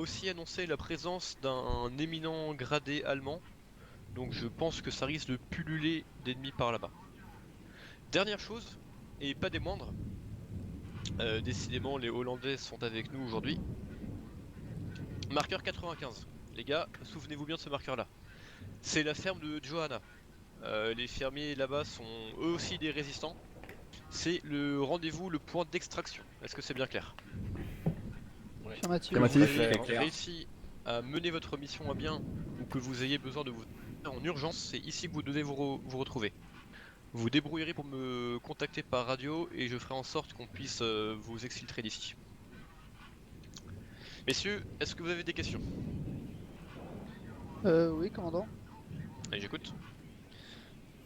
aussi annoncé la présence d'un éminent gradé allemand, donc je pense que ça risque de pulluler d'ennemis par là-bas. Dernière chose, et pas des moindres, décidément les Hollandais sont avec nous aujourd'hui. Marqueur 95. Les gars, souvenez-vous bien de ce marqueur-là. C'est la ferme de Johanna. Les fermiers là-bas sont eux aussi des résistants. C'est le rendez-vous, le point d'extraction. Est-ce que c'est bien clair? Ouais. Affirmatif. Que vous Affirmatif. avez Clair. réussi à mener votre mission à bien ou que vous ayez besoin de vous en urgence, c'est ici que vous devez vous retrouver. Vous vous débrouillerez pour me contacter par radio et je ferai en sorte qu'on puisse vous exfiltrer d'ici. Messieurs, est-ce que vous avez des questions? Oui, commandant. Allez, j'écoute.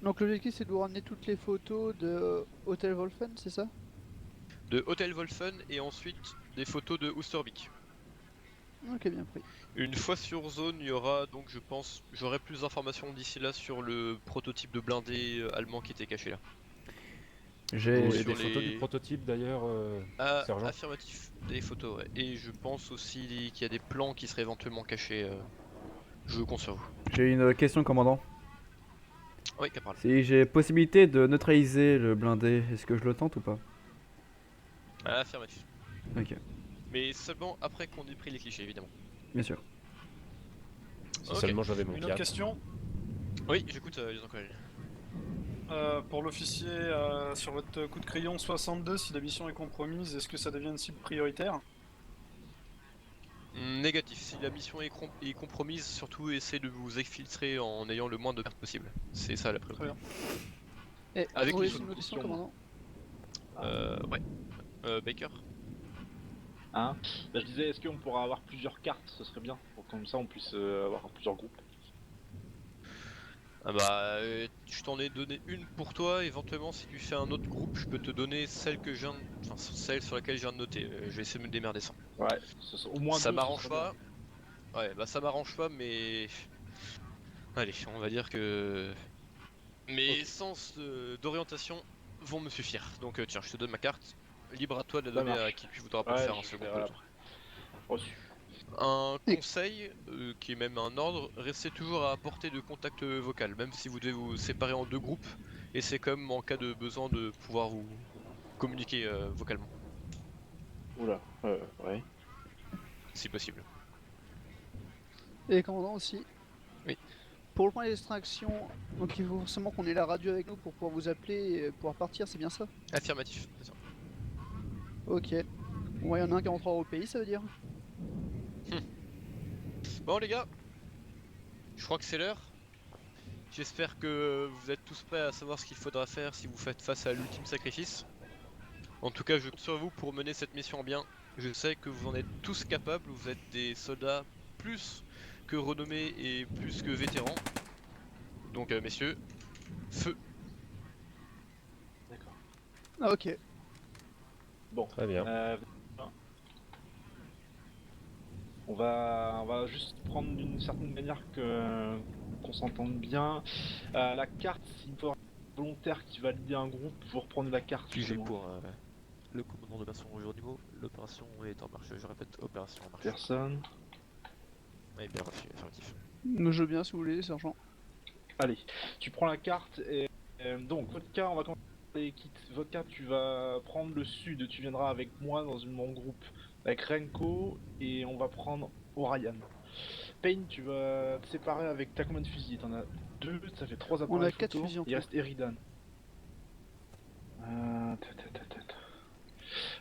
Donc l'objectif c'est de vous ramener toutes les photos de Hotel Wolfen, c'est ça? De Hotel Wolfen et ensuite des photos de Oosterbeek. Ok, bien pris. Une fois sur zone, il y aura donc, je pense, j'aurai plus d'informations d'ici là sur le prototype de blindé allemand qui était caché là. Vous J'ai voulez Sur des photos du les prototype d'ailleurs, Ah, sergent? affirmatif, des photos, ouais. Et je pense aussi qu'il y a des plans qui seraient éventuellement cachés. Je compte sur vous. j'ai une question, commandant. Oui, Capral. Si j'ai possibilité de neutraliser le blindé, est-ce que je le tente ou pas? Ah, affirmatif. Ok, Mais seulement après qu'on ait pris les clichés, évidemment. bien sûr. Si Ok. seulement j'avais mon Une autre 4. question Oui, j'écoute, les collègues. pour l'officier sur votre coup de crayon 62, si la mission est compromise, est-ce que ça devient une cible prioritaire? Négatif. Si la mission est compromise, surtout essayez de vous exfiltrer en ayant le moins de pertes possible. C'est ça la Très priorité. bien. Et Avec oui, une c'est une autre question, commandant. Ouais. Baker. Hein? Bah, je disais, est-ce qu'on pourra avoir plusieurs cartes? Ce serait bien, pour comme ça on puisse avoir plusieurs groupes. Ah bah, je t'en ai donné une pour toi. Éventuellement, si tu fais un autre groupe, je peux te donner celle que je viens de... Enfin, celle sur laquelle je viens de noter. Je vais essayer de me démerder sans. Ouais, au moins Ça deux, ce m'arrange serait pas. bien. Ouais, bah ça m'arrange pas, mais... Allez, on va dire que... Mes Ok. sens d'orientation vont me suffire. Donc tiens, je te donne ma carte. Libre à toi de la Ça donner à marche. qui tu voudras pour Ouais, faire un je second ferai peloton. après. Reçu. Un Et- conseil, qui est même un ordre, restez toujours à portée de contact vocal, même si vous devez vous séparer en deux groupes, et c'est comme en cas de besoin de pouvoir vous communiquer vocalement, Oula, ouais. si possible. Et commandant aussi. Oui. Pour le point d'extraction, donc il faut forcément qu'on ait la radio avec nous pour pouvoir vous appeler et pouvoir partir, c'est bien ça? Affirmatif, c'est ça. Ok. Bon, il y en a un qui rentrera au pays, ça veut dire? Bon les gars, je crois que c'est l'heure. J'espère que vous êtes tous prêts à savoir ce qu'il faudra faire si vous faites face à l'ultime sacrifice. En tout cas, je compte sur vous pour mener cette mission bien. Je sais que vous en êtes tous capables, vous êtes des soldats plus que renommés et plus que vétérans. Donc messieurs, feu. D'accord. Ah, ok. Bon. Très bien. On va juste prendre d'une certaine manière qu'on s'entende bien. La carte, s'il me faut un volontaire qui va lider un groupe, vous reprenez la carte. Puis j'ai justement. pour le commandant d'opération Géronimo, l'opération est en marche. Je répète, opération en marche. Personne. Oui, bien reçu, affirmatif. Je veux bien si vous voulez, sergent. Allez, tu prends la carte et donc Vodka, on va commencer par les kits. Vodka, tu vas prendre le sud, tu viendras avec moi dans mon groupe avec Renko et on va prendre Orion. Payne, tu vas te séparer avec ta combien de fusils? T'en as deux, ça fait 3 appareils On a 4 photo. fusils en Il tout. reste Eridan.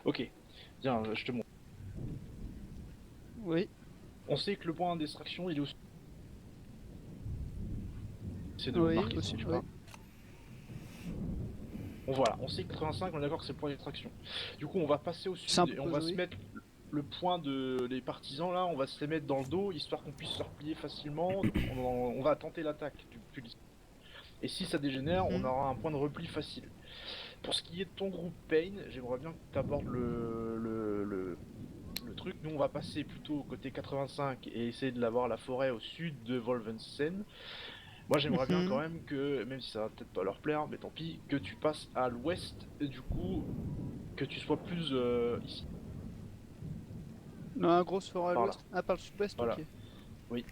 Ok, viens, je te montre. Oui. On sait que le point d'extraction il est au sud. C'est de Oui, marquer, aussi, je oui. crois. Bon voilà, on sait que 85, on est d'accord que c'est le point d'extraction. Du coup, on va passer au C'est un sud peu et on va posé. se mettre le point de les partisans là, on va se les mettre dans le dos histoire qu'on puisse se replier facilement. On va tenter l'attaque du plus. Et si ça dégénère, on aura un point de repli facile. Pour ce qui est de ton groupe Pain, j'aimerais bien que tu abordes le truc. Nous, on va passer plutôt côté 85 et essayer de l'avoir la forêt au sud de Wolvensen. Moi j'aimerais bien quand même que, même si ça va peut-être pas leur plaire, mais tant pis, que tu passes à l'ouest et du coup que tu sois plus ici. Non, un gros forêt à Par l'ouest. Ah, par le sud-ouest, Voilà. ok.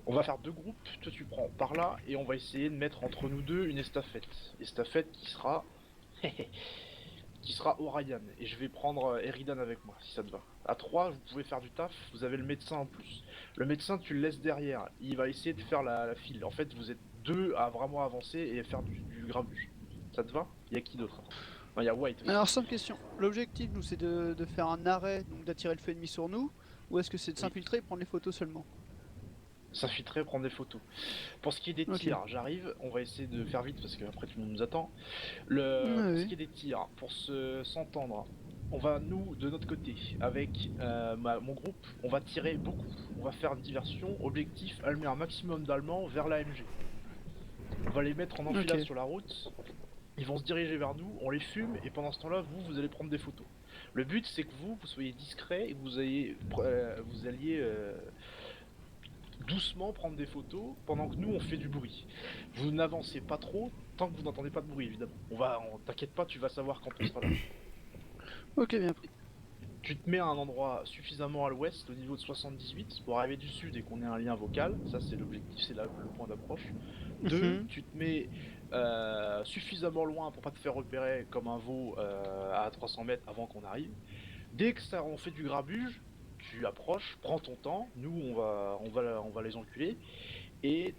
On va faire deux groupes, toi tu prends par là, et on va essayer de mettre entre nous deux une estafette. Estafette qui sera... qui sera Orion, et je vais prendre Eridan avec moi, si ça te va. À 3, vous pouvez faire du taf, vous avez le médecin en plus. Le médecin, tu le laisses derrière, il va essayer de faire la file. En fait, vous êtes deux à vraiment avancer et faire du grabuge. Ça te va? Il y a qui d'autre? Non, il y a White aussi. Alors, simple question. L'objectif, nous, c'est de faire un arrêt, donc d'attirer le feu ennemi sur nous, ou est-ce que c'est de Oui. s'infiltrer et prendre les photos seulement? S'infiltrer, prendre des photos. Pour ce qui est des Ok. tirs, j'arrive, on va essayer de faire vite parce qu'après tout le monde nous attend. Ouais, Pour ce oui. qui est des tirs, pour s'entendre, on va nous, de notre côté, avec mon groupe, on va tirer beaucoup. On va faire une diversion, objectif, allumer un maximum d'Allemands vers l'AMG. On va les mettre en enfilade Ok. sur la route, ils vont se diriger vers nous, on les fume, et pendant ce temps-là, vous allez prendre des photos. Le but, c'est que vous soyez discret et que vous alliez doucement prendre des photos pendant que nous on fait du bruit. Vous n'avancez pas trop tant que vous n'entendez pas de bruit évidemment. T'inquiète pas, tu vas savoir quand on sera là. Ok, bien pris. Tu te mets à un endroit suffisamment à l'ouest, au niveau de 78, pour arriver du sud et qu'on ait un lien vocal. Ça c'est l'objectif, c'est le point d'approche. 2, Mhm. tu te mets suffisamment loin pour pas te faire repérer comme un veau à 300 mètres avant qu'on arrive. Dès que ça on fait du grabuge, tu approches, prends ton temps, nous on va les enculer, et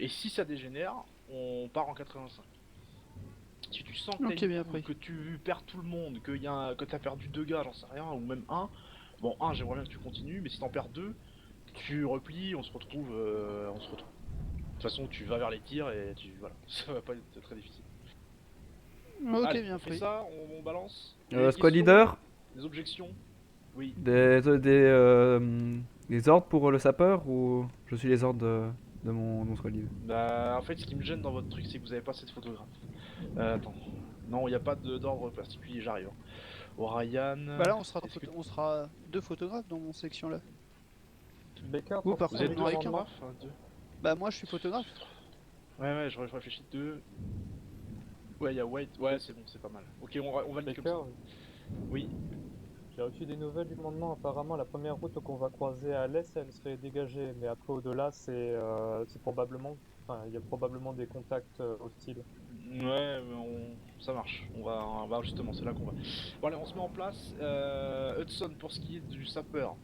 si ça dégénère, on part en 85. Si tu sens que, Ok, bien pris. que tu perds tout le monde, que t'as perdu 2 gars, j'en sais rien, ou même un, bon un j'aimerais bien que tu continues, mais si t'en perds 2, tu replies, on se retrouve. De toute façon tu vas vers les tirs et voilà, ça va pas être très difficile. Ok, Allez, bien on fait pris. ça, on balance. Squad Des questions, leader, des objections. Oui. des ordres pour le sapeur ou je suis les ordres de mon squad leader? Bah, en fait, ce qui me gêne dans votre truc, c'est que vous avez pas cette photographe. Attends. Non, il n'y a pas d'ordre particulier, j'arrive. Orion. Bah là, on sera, est-ce que- on sera 2 photographes dans mon section là. Becca, Ou par Vous contre, êtes on deux aurait qu'un. photographes? Deux. Bah, moi, je suis photographe. Ouais, je réfléchis 2. Ouais, il y a White. Ouais, c'est bon, c'est pas mal. Ok, on va le dire comme Becca, ça. Oui. j'ai reçu des nouvelles du commandement. Apparemment, la première route qu'on va croiser à l'est, elle serait dégagée. Mais après, au-delà, c'est probablement. Enfin, il y a probablement des contacts hostiles. Ouais, ça marche. On va justement, c'est là qu'on va. Bon, allez, on se met en place. Hudson, pour ce qui est du sapeur,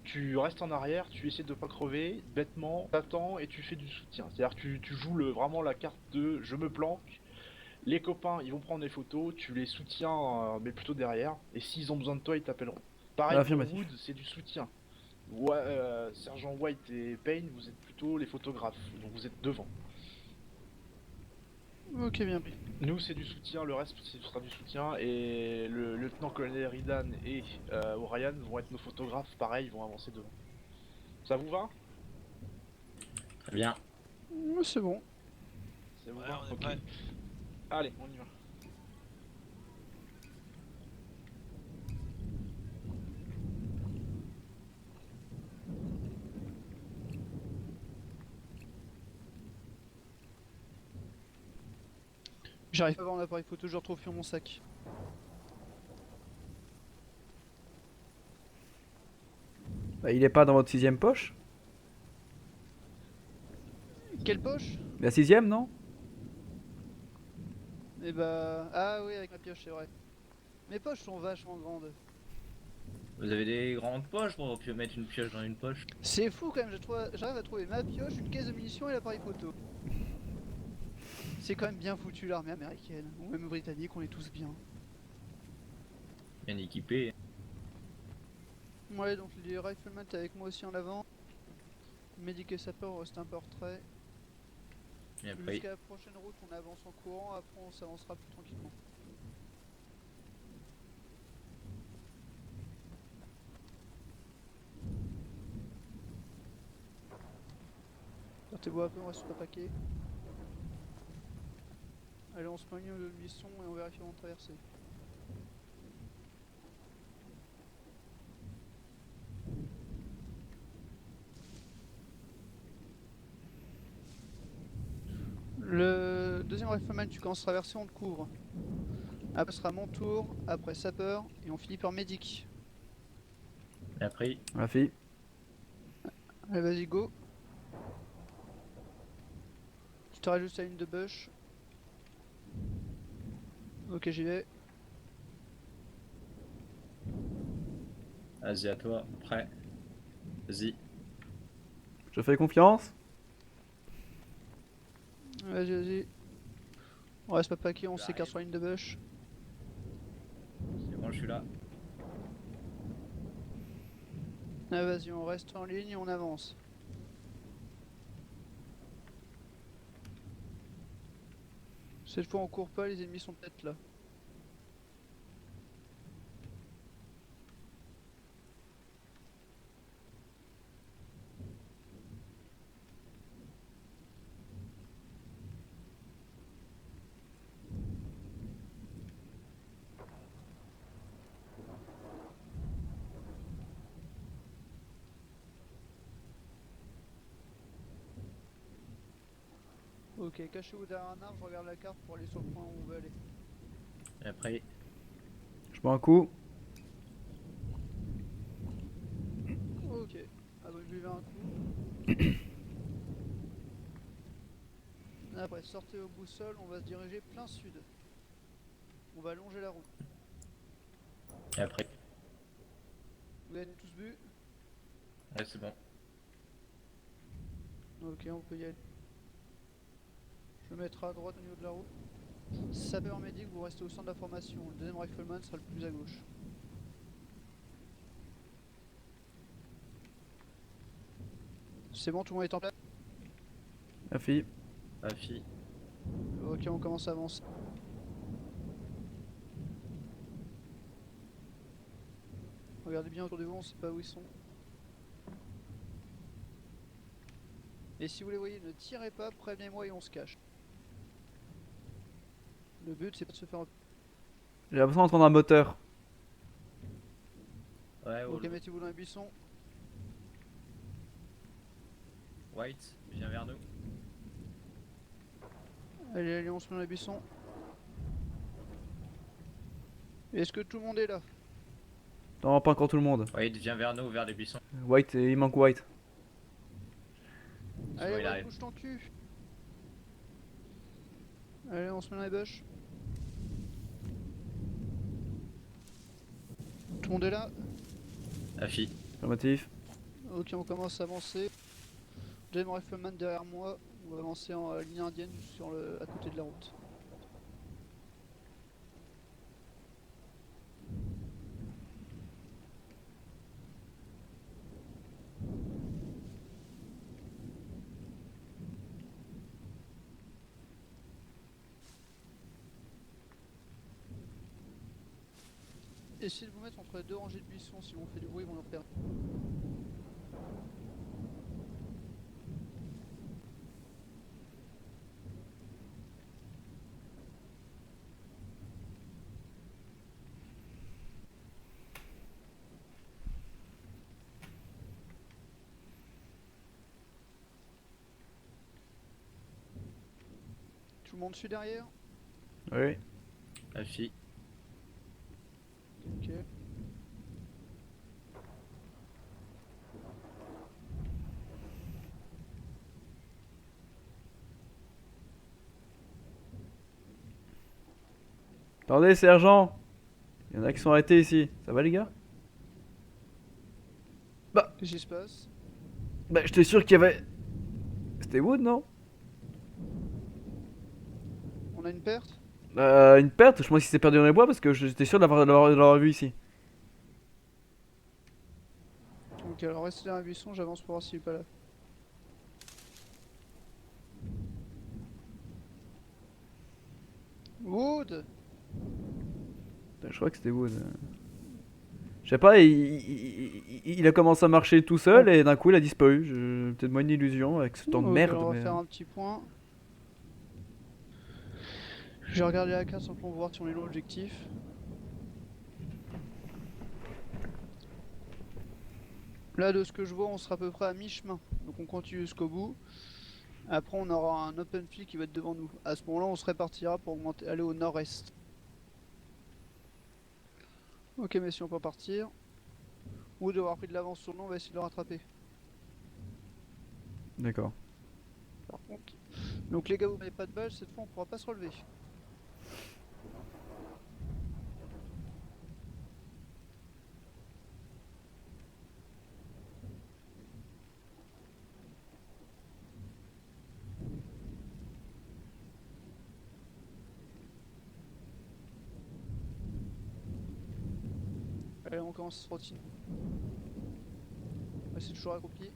tu restes en arrière, tu essaies de pas crever, bêtement, t'attends et tu fais du soutien. C'est-à-dire que tu joues vraiment la carte de je me planque, les copains ils vont prendre des photos, tu les soutiens mais plutôt derrière, et s'ils ont besoin de toi ils t'appelleront. Pareil pour Affirmatif. Wood, c'est du soutien. Ouais, Sergent White et Payne, vous êtes plutôt les photographes, donc vous êtes devant. Ok, bien pris. Nous c'est du soutien, le reste ce sera du soutien, et le lieutenant-colonel Ridan et Orion vont être nos photographes, pareil, ils vont avancer devant. Ça vous va? Très bien. C'est bon. Ça vous Ouais, va? on est Ok. prêt. Allez, on y va. J'arrive pas à voir mon appareil photo, je le retrouve sur mon sac. Bah, il est pas dans votre 6ème poche? Quelle poche? La 6ème, non? Eh bah... Ah oui, avec ma pioche, c'est vrai. Mes poches sont vachement grandes. Vous avez des grandes poches pour pouvoir mettre une pioche dans une poche. C'est fou quand même, j'arrive à trouver ma pioche, une caisse de munitions et l'appareil photo. C'est quand même bien foutu l'armée américaine, ou même britannique, on est tous bien. Bien équipé. Ouais, donc les riflemen t'es avec moi aussi en avant. Médic et sapeur, on reste un peu en retrait. Et après, Jusqu'à la prochaine route, on avance en courant, après on s'avancera plus tranquillement. Sortez-vous un peu, on reste sur le paquet. Allez, on se met de mission et on vérifie avant de traverser. Le deuxième rifleman, tu commences à traverser, on te couvre. Après ce sera mon tour, après sapeur, et on finit par médic. Bien pris. La fille. Allez, vas-y, go. Tu t'arrêtes juste à une de bush. Ok, j'y vais. Vas-y, à toi. Prêt. Vas-y. Je fais confiance. Vas-y, vas-y. On reste pas paquet, on s'écarte sur la ligne de bush. C'est bon, je suis là. Ah, vas-y, on reste en ligne et on avance. Cette fois on court pas, les ennemis sont peut-être là. Ok, cachez-vous derrière un arbre, je regarde la carte pour aller sur le point où on veut aller. Bien pris. Je prends un coup. Ok, ah donc buvez un coup. Après, sortez au boussole, on va se diriger plein sud. On va longer la route. Bien pris. Vous êtes tous bu? Ouais, c'est bon. Ok, on peut y aller. Je me mettrai à droite au niveau de la route. Sapeur médic, vous restez au centre de la formation. Le deuxième rifleman sera le plus à gauche. C'est bon, tout le monde est en place? La fille. La fille. Ok, on commence à avancer. Regardez bien autour de vous, on sait pas où ils sont. Et si vous les voyez, ne tirez pas, prévenez-moi et on se cache. Le but c'est pas de se faire... J'ai l'impression d'entendre un moteur. Ouais, Ok, all. mettez-vous dans les buissons. White, viens vers nous. Allez, allez, on se met dans les buissons. Est-ce que tout le monde est là? Non, pas encore tout le monde. White, viens vers nous, vers les buissons. White, il manque White. C'est bon, Allez, il ouais, arrive. bouge ton cul. Allez, on se met dans les bush. Tout le monde est là? La fille. Affirmatif. Ok, on commence à avancer. Deuxième rifleman derrière moi. On va avancer en ligne indienne sur à côté de la route. Essayez de vous mettre entre les deux rangées de buissons, si on fait du bruit, ils vont nous repérer. Tout le monde suit derrière? Oui. La fille. Ok. Attendez, sergent. Il y en a qui sont arrêtés ici. Ça va, les gars? Qu'est-ce qui se passe? Bah, j'étais sûr qu'il y avait. C'était Wood, non? On a une perte? Une perte? Je pense qu'il s'est perdu dans les bois parce que j'étais sûr de l'avoir vu ici. Ok, alors restez dans un buisson, j'avance pour voir s'il est pas là. Wood! Je crois que c'était Wood. Je sais pas, il a commencé à marcher tout seul et d'un coup il a disparu. Peut-être moi une illusion avec ce temps de Ok, merde. alors on va Mais... faire un petit point. Je vais regarder la carte simplement pour voir si on est dans l'objectif. Là, de ce que je vois, on sera à peu près à mi-chemin. Donc on continue jusqu'au bout. Après, on aura un open field qui va être devant nous. À ce moment-là, on se répartira pour aller au nord-est. Ok, messieurs, on peut partir. ou d'avoir pris de l'avance sur nous, on va essayer de le rattraper. D'accord. Par contre. Donc les gars, vous n'avez pas de balles, cette fois on pourra pas se relever. Allez, on commence cette routine. Ouais, c'est toujours accroupi.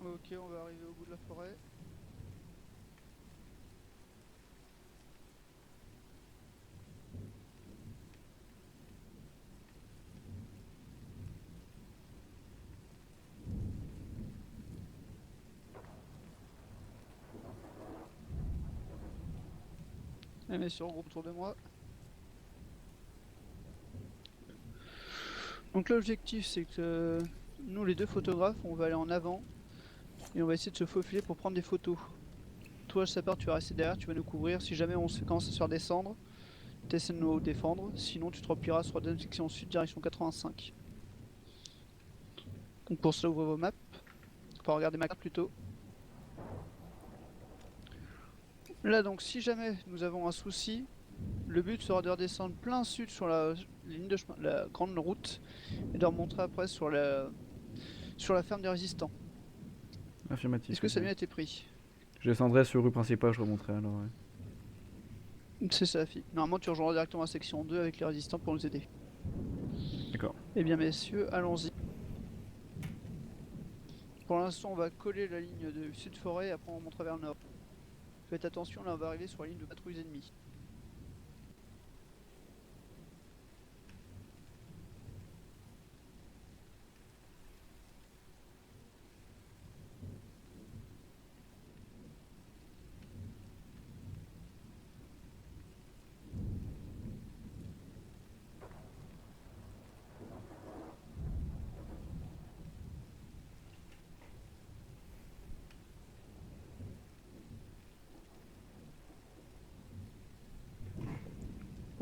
Ok, on va arriver au bout de la forêt. Les messieurs, groupe autour de moi. Donc l'objectif c'est que nous les deux photographes on va aller en avant et on va essayer de se faufiler pour prendre des photos. Toi sapeur tu vas rester derrière, tu vas nous couvrir, si jamais on se commence à se faire descendre, tu essaies de nous défendre, sinon tu te replieras sur la deuxième section sud direction 85. Donc pour cela ouvrez vos maps, enfin regardez ma carte plutôt. Là donc si jamais nous avons un souci, le but sera de redescendre plein sud sur la ligne de chemin, la grande route, et de remonter après sur la ferme des résistants. Affirmatif. Est-ce que ça a ok. bien été pris? Je descendrai sur rue principale, je remonterai alors. Ouais. C'est ça, fille. Normalement, tu rejoindras directement la section 2 avec les résistants pour nous aider. D'accord. Eh bien, messieurs, allons-y. Pour l'instant, on va coller la ligne de sud-forêt et après on remontera vers le nord. Faites attention, là on va arriver sur la ligne de patrouilles ennemies.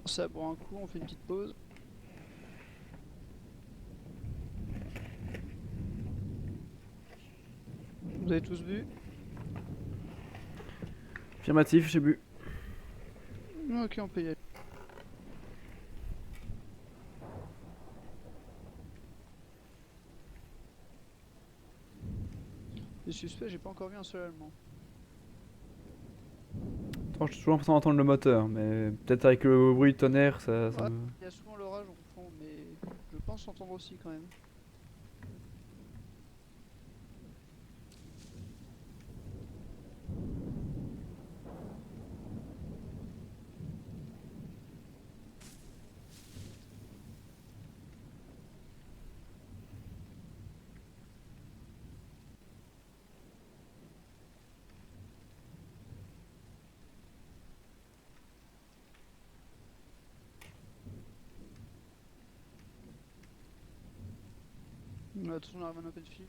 Pensez à boire un coup, on fait une petite pause. Vous avez tous bu? Affirmatif, j'ai bu. Ok, on peut y aller. Les suspects, j'ai pas encore vu un seul allemand. Attends, je suis toujours l'impression d'entendre le moteur, mais peut-être avec le bruit de tonnerre, ça Ouais, me... il y a souvent l'orage en fond, mais je pense l'entendre aussi quand même. Attention, on arrive en open field.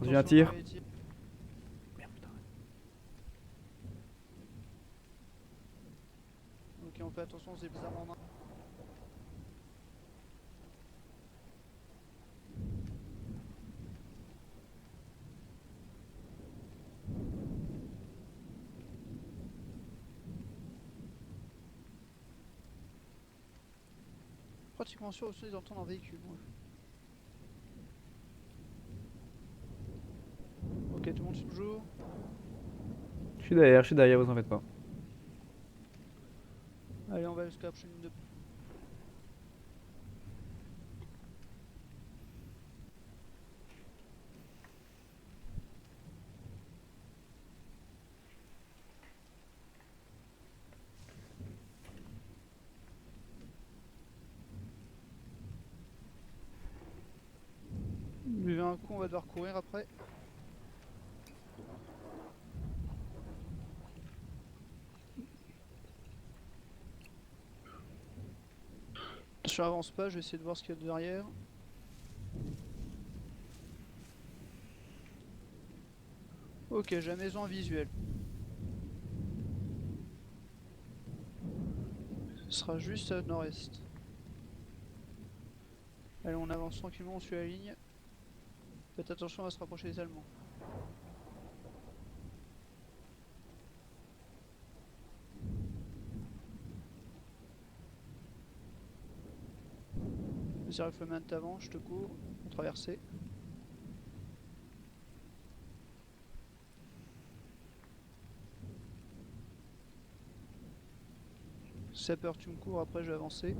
J'ai un Attention, tir. on arrive ici. Ok, on fait attention, on se les armes en main. Pratiquement sûr aussi ils entendent un véhicule. Ouais. Ok, tout le monde suit toujours. Je suis derrière, vous en faites pas. Allez, on va jusqu'à la prochaine ligne de... Buvez un coup, on va devoir courir après. Je n'avance pas, je vais essayer de voir ce qu'il y a derrière. Ok, j'ai la maison en visuel. Ce sera juste à nord-est. Allez, on avance tranquillement, on suit la ligne. Faites attention à se rapprocher des Allemands. Vas-y, rifleman avant, je te cours. On traverser. Sapeur, tu me cours, après je vais avancer.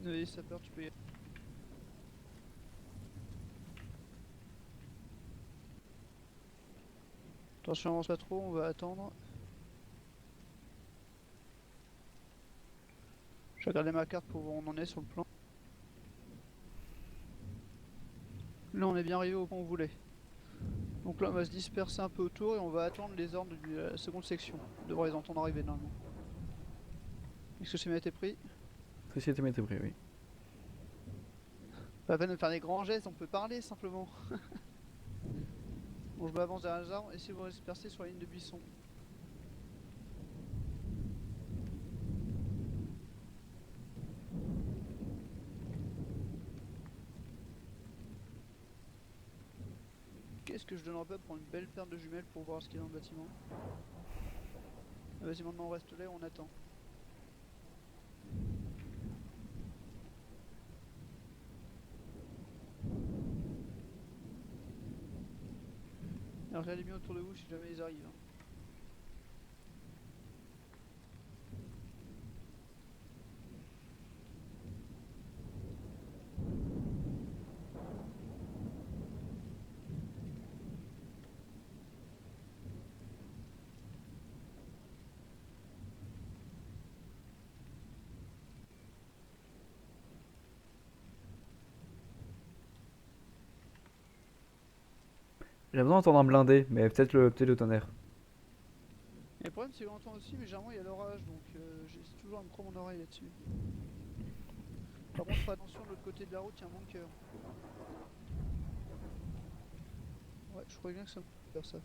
Vas-y, sapeur, tu peux y aller. Attention, avance pas trop, on va attendre. Je vais regarder ma carte pour voir où on en est sur le plan. Là, on est bien arrivé au point où on voulait. Donc là, on va se disperser un peu autour et on va attendre les ordres de la seconde section. On devrait les entendre arriver normalement. Est-ce que c'est bien été pris? Société Métébré, oui. Pas la peine de faire des grands gestes, on peut parler simplement. Bon, je m'avance derrière les arbres, essayez de vous disperser sur la ligne de buisson. Qu'est-ce que je donnerais pas pour une belle paire de jumelles pour voir ce qu'il y a dans le bâtiment? Vas-y, maintenant on reste là et on attend. Alors regardez bien autour de vous si jamais ils arrivent. Hein. J'ai besoin d'entendre un blindé, mais peut-être le tonnerre. Et le problème c'est qu'on entend aussi, mais généralement il y a l'orage, donc j'hésite toujours à me prendre mon oreille là-dessus. Par contre, fais attention, de l'autre côté de la route, il y a un bunker. Ouais, je crois bien que ça peut faire ça.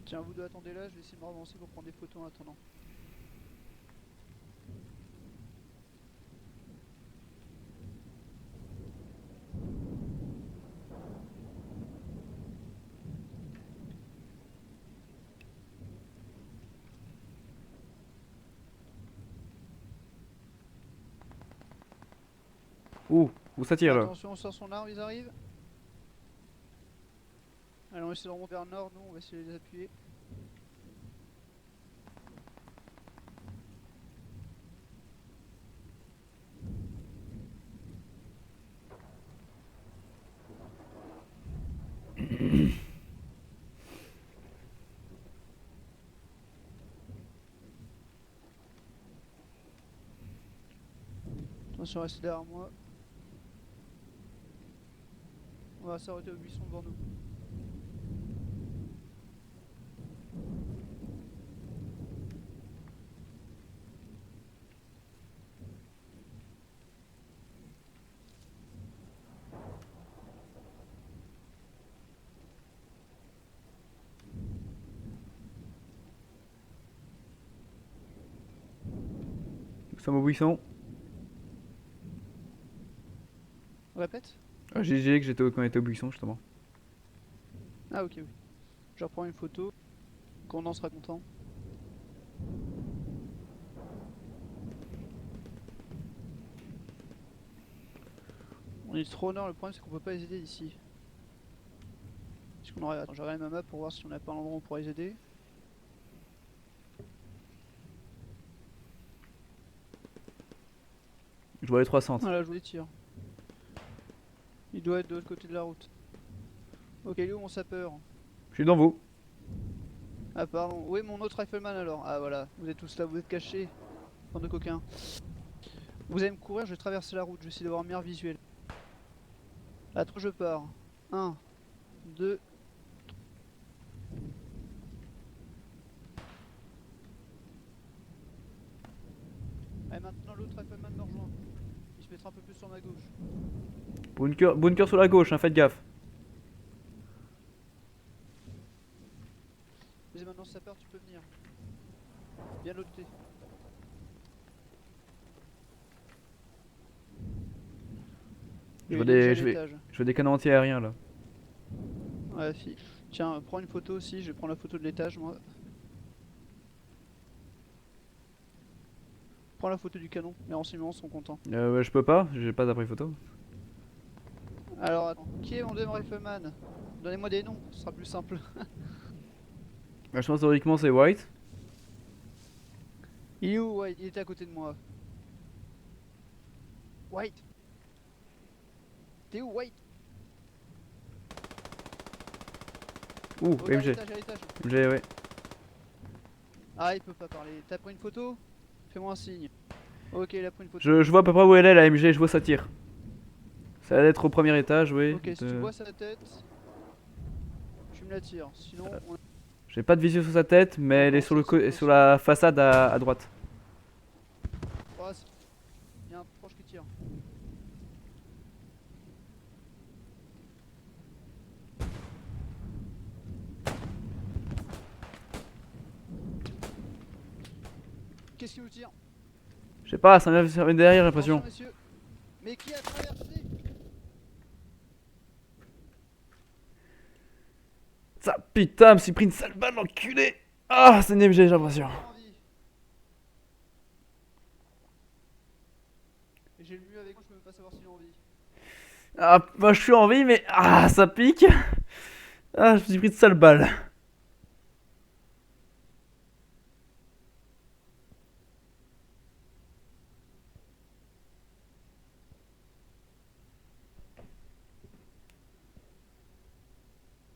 Tiens, vous deux attendez là, je vais essayer de me relancer pour prendre des photos en attendant. Où ça tire là? Attention, on sort son arme, ils arrivent. Allez, on va essayer de remonter vers le nord, nous on va essayer de les appuyer. Attention, restez derrière moi. On va s'arrêter au buisson devant nous. Nous sommes au buisson. Répète. Ah, j'ai dit que j'étais quand on était au buisson justement. Ah ok oui. Je reprends une photo. Quand on en sera content. On est trop au nord, le problème c'est qu'on peut pas les aider d'ici. Est-ce qu'on aurait... Attends, je regarde ma map pour voir si on a pas un endroit où on pourrait les aider. Je vois les 3 centres. Ah là, je vous les tire. Il doit être de l'autre côté de la route. Ok, il est où mon sapeur? Je suis devant vous. Ah pardon, où est mon autre rifleman alors? Ah voilà, vous êtes tous là, vous êtes cachés. Bande de coquins. Vous allez me courir, je vais traverser la route, je vais essayer d'avoir un meilleur visuel. À 3 je pars. 1, 2... Allez maintenant l'autre rifleman me rejoint. Il se mettra un peu plus sur ma gauche. Bunker sur la gauche, hein, faites gaffe. Vas-y maintenant sapeur, tu peux venir. Viens de l'autre côté. Je Il vois est des, déjà à je vais, l'étage. je vois des canons anti-aériens là. Ouais, fille. Tiens, prends une photo aussi, je vais prendre la photo de l'étage moi. Prends la photo du canon, les renseignements sont contents. Ouais, je peux pas, j'ai pas d'appareil photo. Alors attends, qui est mon deuxième rifleman? Donnez-moi des noms, ce sera plus simple. Bah, je pense théoriquement c'est White. Il est où White? Il était à côté de moi. White! T'es où White? Ouh, Oh, à MG. l'étage, à l'étage. MG, ouais. Ah, il peut pas parler. T'as pris une photo? Fais-moi un signe. Ok, il a pris une photo. Je vois à peu près où elle est la MG, je vois sa tire. Ça va être au premier étage, oui. Ok, si tu vois sa tête, tu me la tires. Sinon, on... J'ai pas de visu sur sa tête, mais elle est sur, sur la façade à droite. Oh, il y a un proche qui tire. Qu'est-ce qui nous tire? Je sais pas, ça vient derrière j'ai l'impression. Attention, messieurs. Mais qui a traversé? Ça putain, me suis pris une sale balle, l'enculé. Ah, c'est une MG, j'ai l'impression. Et j'ai le mieux avec moi, je peux même pas savoir s'il est en vie. Ah, bah je suis en vie, mais ah, ça pique. Ah, je me suis pris de sale balle.